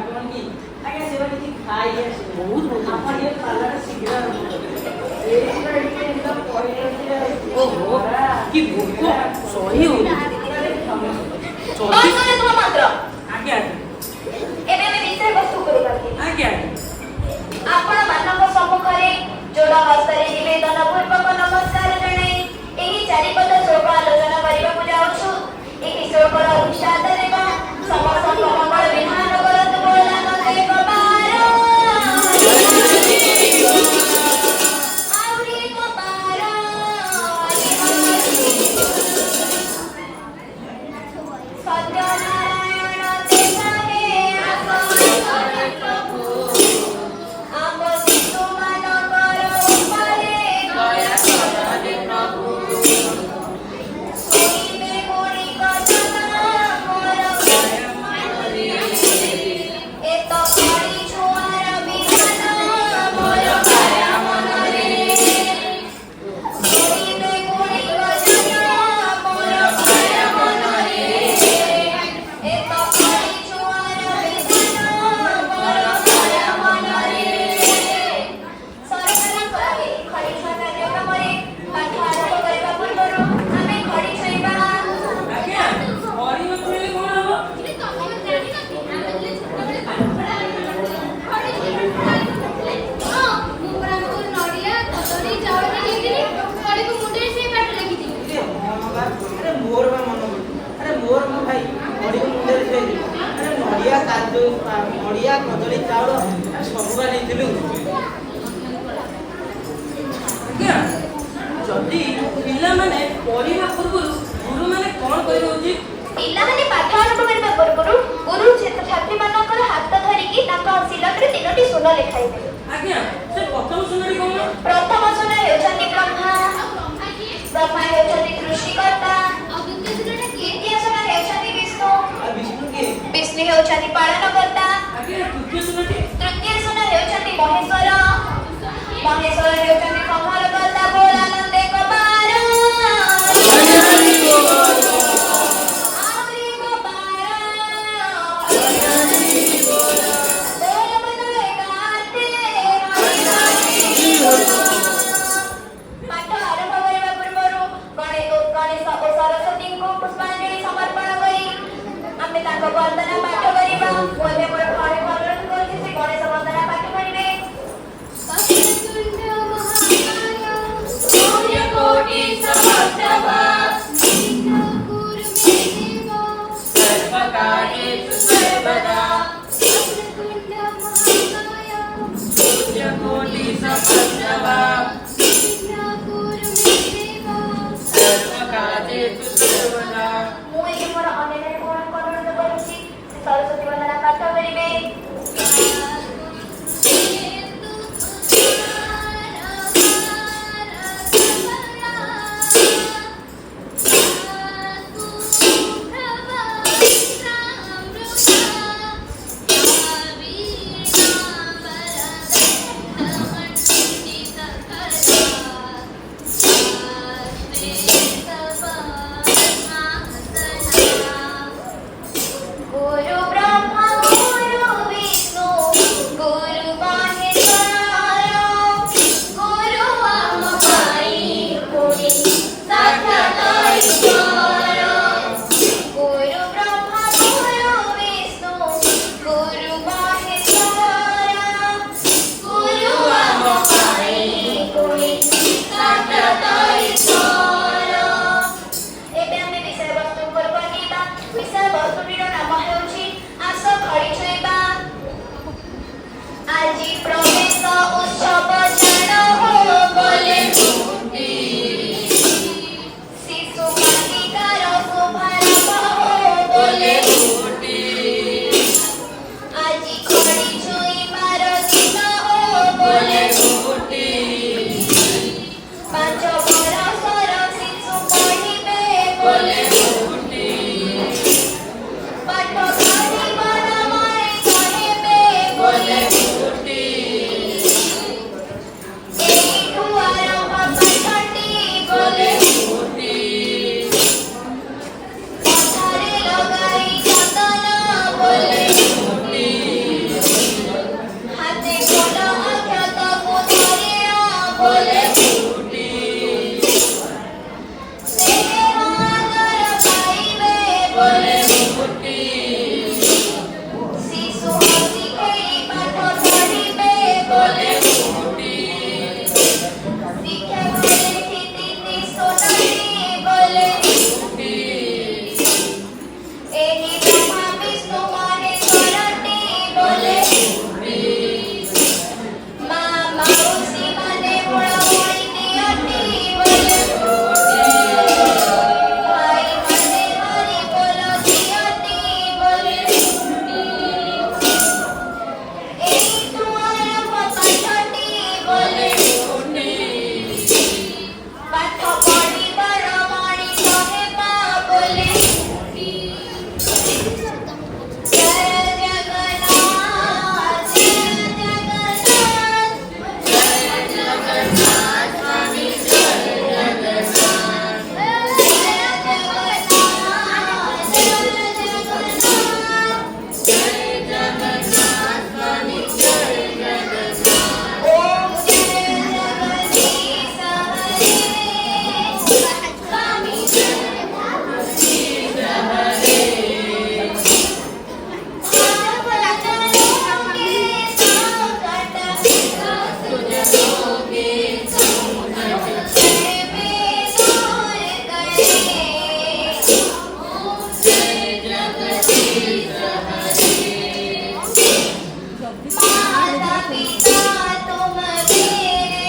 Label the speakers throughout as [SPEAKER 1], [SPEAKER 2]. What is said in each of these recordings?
[SPEAKER 1] कौन की आगे सेवा की खाई है
[SPEAKER 2] बहुत बहुत
[SPEAKER 1] अपन ये पाला शीघ्र ए रेडी एकदम पॉइंट
[SPEAKER 2] ओहो की भूख सही हो
[SPEAKER 3] बस करे तुम मात्र
[SPEAKER 2] आगे आगे
[SPEAKER 3] एबे में विषय वस्तु करू करके
[SPEAKER 2] आगे आगे
[SPEAKER 3] आपण ମାନଙ୍କ ସମ୍ମୁଖରେ ଯୋଡ଼ ହସ୍ତରେ ନିବେଦନ ପୂର୍ବକ ନମସ୍କାର ଜଣାଇ ଏହି ଚାରିପଦ ଶ୍ଲୋକ ଆଲୋଚନା କରିବାକୁ ଯାଉଛୁ। ଏହି ଶ୍ଲୋକର ଉଚ୍ଚାରଣ ଦେବା ସମସ୍ତଙ୍କ ମଙ୍ଗଳ ବିଧାନ କରନ୍ତୁ ବୋଲା ନନ୍ଦେ କବାର ଆଉରି କବାର ସତ୍ୟନାରାୟଣ ଦେବାରେ ଆସନ ପ୍ରଭୁ ଆମ ଶିଶୁମାନଙ୍କର ଉପରେ ଦୟା କରରେ ପ୍ରଭୁ ଶୁଣିବେ ଗୁଡ଼ିକ ଜନ ମୋର ମନରେ ଏତ କରି ଛୁଆର ବିଧାନ ମୋର କାୟା ମନରେ ଶୁଣିବେ ଗୁଡ଼ିକ ଜନ ମୋର କାୟା ମନରେ ଏତ କରି ଛୁଆର ବିଧାନ ମୋର କାୟା ମନରେ ସରକାରଙ୍କ ଏହି ଖଡ଼ି ଛୁଆଁ କାର୍ଯ୍ୟକ୍ରମରେ ପାଠ ଆରମ୍ଭ କରିବା ପୂର୍ବରୁ ଆମେ ଖଡ଼ି ଛୁଇଁବା।
[SPEAKER 2] ଆଜ୍ଞା ମରି ନଥିଲେ କଣ ହବ
[SPEAKER 1] अरे मोर बा मन अरे मोर मो भाई बड़ी मुंडे रे अरे नडिया काजू नडिया कदली चाउल सब बा नेथिलु
[SPEAKER 2] ଆଜ୍ଞା ଯଦି ପିଲାମାନେ ପଢିବା ପୂର୍ବରୁ ଗୁରୁମାନେ କଣ କରିବା ଉଚିତ
[SPEAKER 3] ପିଲାମାନେ ପାଠ ଆରମ୍ଭ କରିବା ପୂର୍ବରୁ ଗୁରୁ ଛାତ୍ରୀମାନଙ୍କର ହାତ ଧରିକି ତାଙ୍କ ଶିଲକରେ 3ଟି ଶୂନ ଲେଖାଇବେ।
[SPEAKER 2] ଆଜ୍ଞା ସେ ପ୍ରଥମ ସୁନ୍ଦରୀ କଣ
[SPEAKER 3] ପ୍ରଥମ ଶୂନ ହେଉଛନ୍ତି ବ୍ରହ୍ମା ହେଉଛନ୍ତି ସୃଷ୍ଟିକର୍ତ୍ତା ଦ୍ୱିତୀୟ ଶୂନ ହେଉଛନ୍ତି ବିଷ୍ଣୁ
[SPEAKER 1] आ विष्णु के
[SPEAKER 3] ବିଷ୍ଣୁ ହେଉଛନ୍ତି ପାଳନକର୍ତ୍ତା
[SPEAKER 2] ଆଜ୍ଞା ତୃତୀୟ ସୁନ୍ଦରୀ
[SPEAKER 3] ତୃତୀୟ ଶୂନ ହେଉଛନ୍ତି ମହେଶ୍ୱର ହେଉଛନ୍ତି ସଂହାରକର୍ତ୍ତା ବୋଲ ଆନନ୍ଦେ କବାର ଆହୁରି କବାର पिता तुम मेरे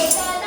[SPEAKER 4] तेणु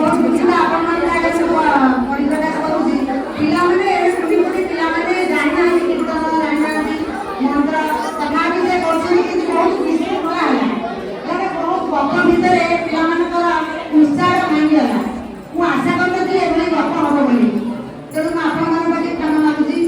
[SPEAKER 4] आपकी क्षमा मागुची